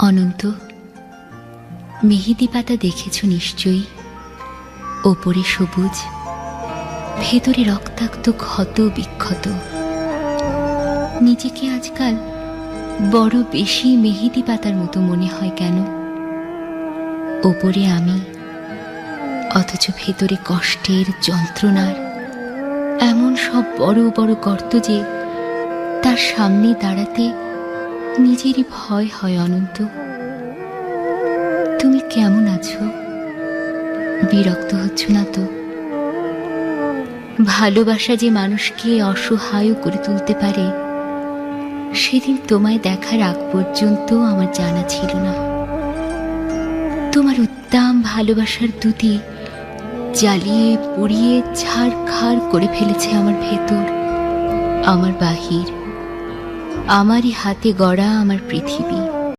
অনন্ত, মেহেদি পাতা দেখেছ নিশ্চয়ই। ওপরে সবুজ, ভেতরে রক্তাক্ত ক্ষত বিক্ষত। নিজেকে আজকাল বড় বেশি মেহেদি পাতার মতো মনে হয় কেন? ওপরে আমি, অথচ ভেতরে কষ্টের, যন্ত্রণার এমন সব বড় বড় গর্ত যে তার সামনে দাঁড়াতে নিজেরই ভয় হয়। অনন্ত, তুমি কেমন আছো? বিরক্ত হচ্ছ না তো? ভালোবাসা যে মানুষকে অসহায় করে তুলতে পারে, সেদিন তোমায় দেখার আগ পর্যন্ত আমার জানা ছিল না। তোমার উদ্দাম ভালোবাসার দুটি জ্বালিয়ে পুড়িয়ে ছারখার করে ফেলেছে আমার ভেতর, আমার বাহির, আমারই হাতে গড়া আমার পৃথিবী।